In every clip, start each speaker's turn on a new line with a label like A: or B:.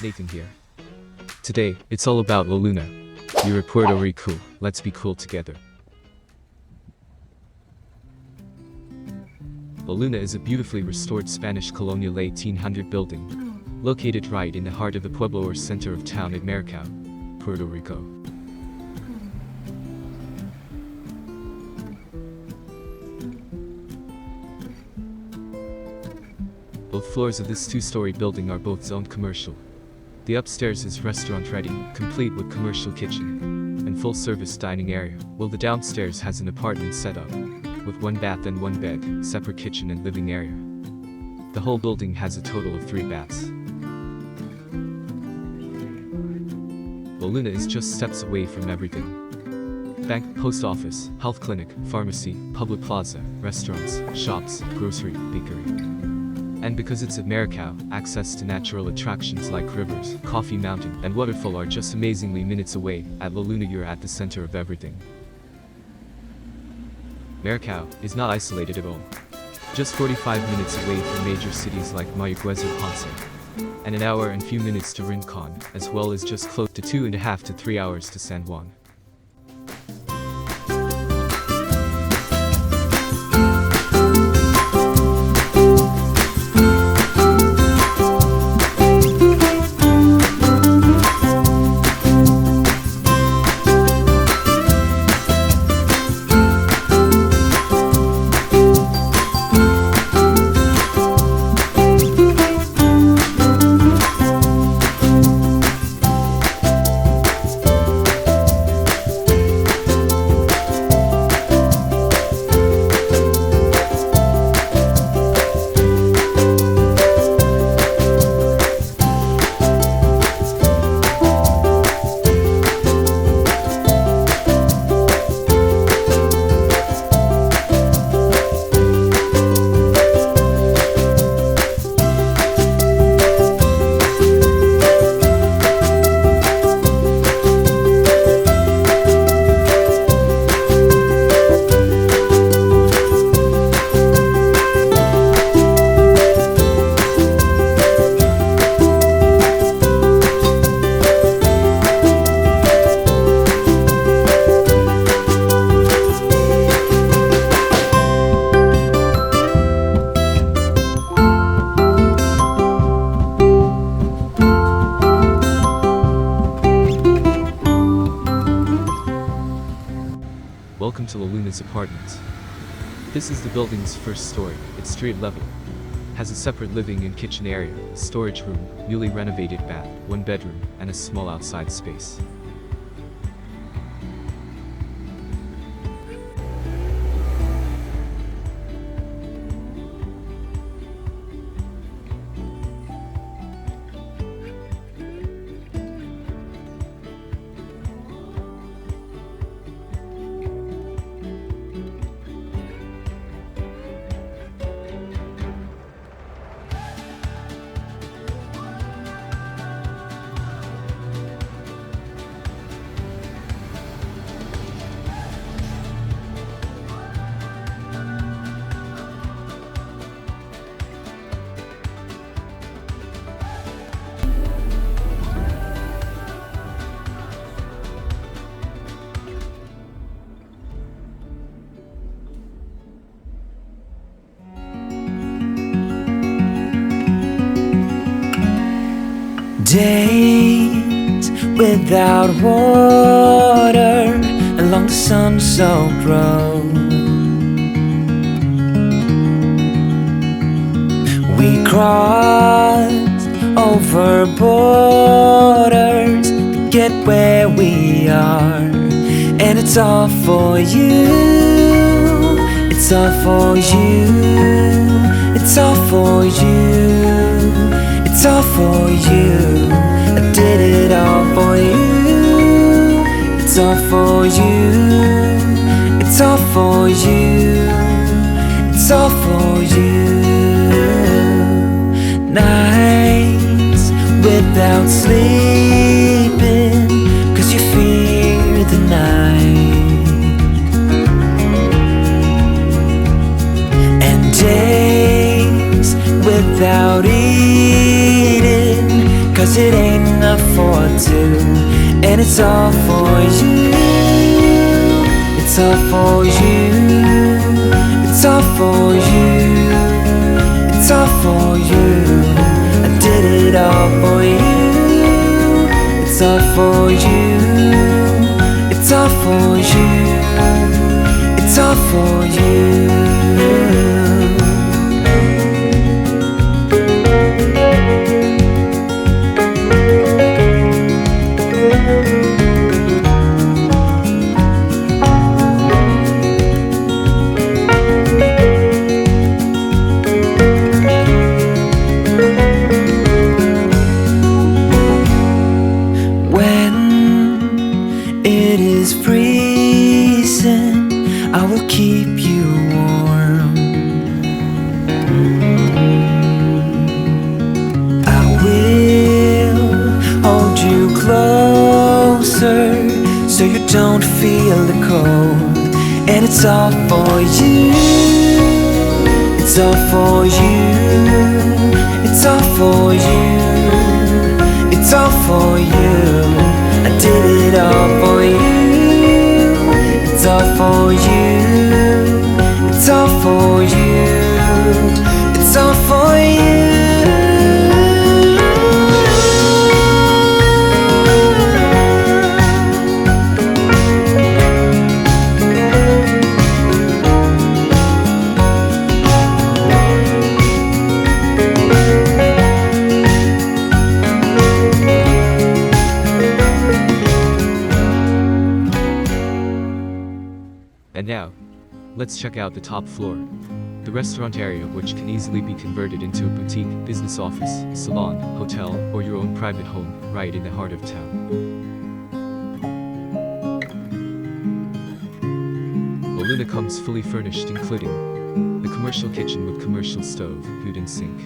A: Nathan here. Today, it's all about La Luna. You're at Puerto Rico, let's be cool together. La Luna is a beautifully restored Spanish Colonial 1800 building, located right in the heart of the pueblo or center of town at Maricao, Puerto Rico. Both floors of this two-story building are both zoned commercial. The upstairs is restaurant-ready, complete with commercial kitchen and full-service dining area, while the downstairs has an apartment setup with one bath and one bed, separate kitchen and living area. The whole building has a total of 3 baths. La Luna is just steps away from everything. Bank, post office, health clinic, pharmacy, public plaza, restaurants, shops, grocery, bakery. And because it's at Maricao, access to natural attractions like rivers, Coffee Mountain, and waterfall are just amazingly minutes away. At La Luna you're at the center of everything. Maricao is not isolated at all. Just 45 minutes away from major cities like Maricao or Ponce, and an hour and few minutes to Rincon, as well as just close to 2.5 to 3 hours to San Juan. Welcome to La Luna's apartments. This is the building's first story. It's street level. Has a separate living and kitchen area, a storage room, newly renovated bath, 1 bedroom, and a small outside space.
B: Days without water along the sun-soaked road. We crossed over borders to get where we are, and it's all for you. It's all for you. It's all for you. It's all for you. I did it all for you. It's all for you. It's all for you. It's all for you. Nights without sleeping 'cause you fear the night, and days without eating 'cause it ain't enough for two, and it's all for you. It's all for you. It's all for you. It's all for you. I did it all for you. It's all for you. It's all for you. It's all for you. I will keep you warm. I will hold you closer so you don't feel the cold. And it's all for you. It's all for you. It's all for you. It's all for you. I did it all for you. It's all for you. It's all for you. It's all for you.
A: And now, let's check out the top floor. The restaurant area, which can easily be converted into a boutique, business office, salon, hotel, or your own private home, right in the heart of town. Loluna comes fully furnished, including the commercial kitchen with commercial stove, food and sink.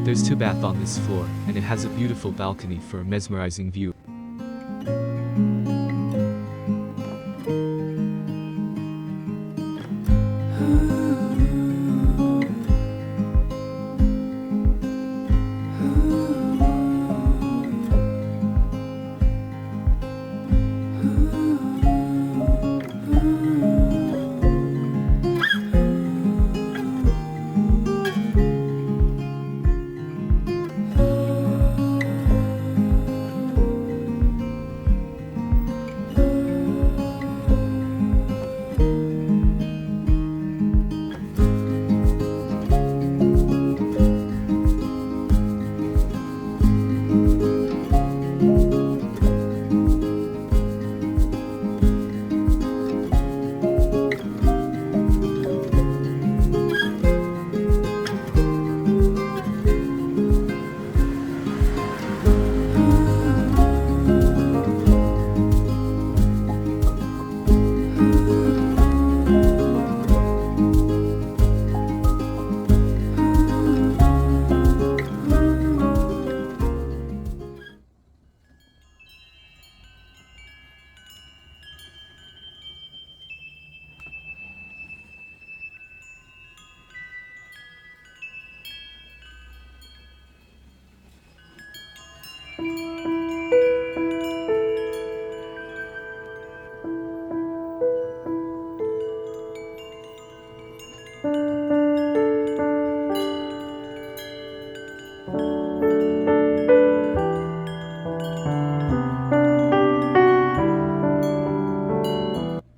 A: There's 2 baths on this floor, and it has a beautiful balcony for a mesmerizing view.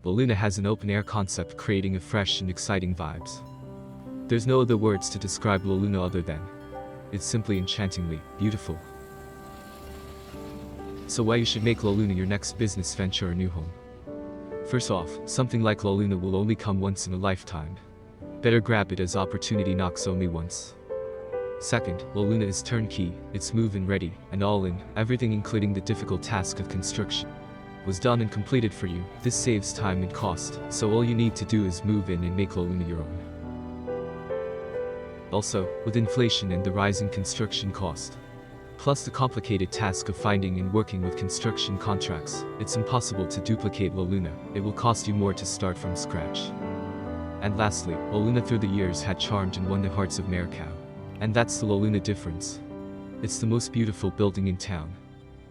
A: Loluna has an open-air concept, creating a fresh and exciting vibes. There's no other words to describe Loluna other than it's simply enchantingly beautiful. So why you should make Loluna your next business venture or new home? First off, something like Loluna will only come once in a lifetime. Better grab it as opportunity knocks only once. Second, Loluna is turnkey, it's move-in ready, and all in, everything including the difficult task of construction was done and completed for you. This saves time and cost, so all you need to do is move in and make Loluna your own. Also, with inflation and the rising construction cost, plus the complicated task of finding and working with construction contracts, it's impossible to duplicate Loluna. It will cost you more to start from scratch. And lastly, Loluna through the years had charmed and won the hearts of Maricao. And that's the Loluna difference. It's the most beautiful building in town.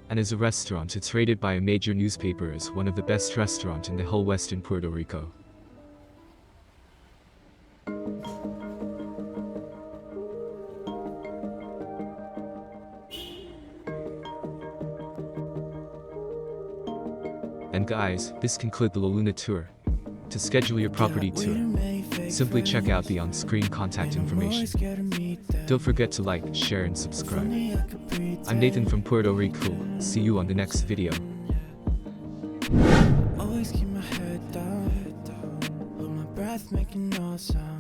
A: And as a restaurant, it's rated by a major newspaper as one of the best restaurants in the whole western Puerto Rico. And guys, this concludes the La Luna tour. To schedule your property tour, simply check out the on-screen contact information. Don't forget to like, share and subscribe. I'm Nathan from Puerto Rico. See you on the next video.
B: Always keep my head down, hold my breath, making no sound.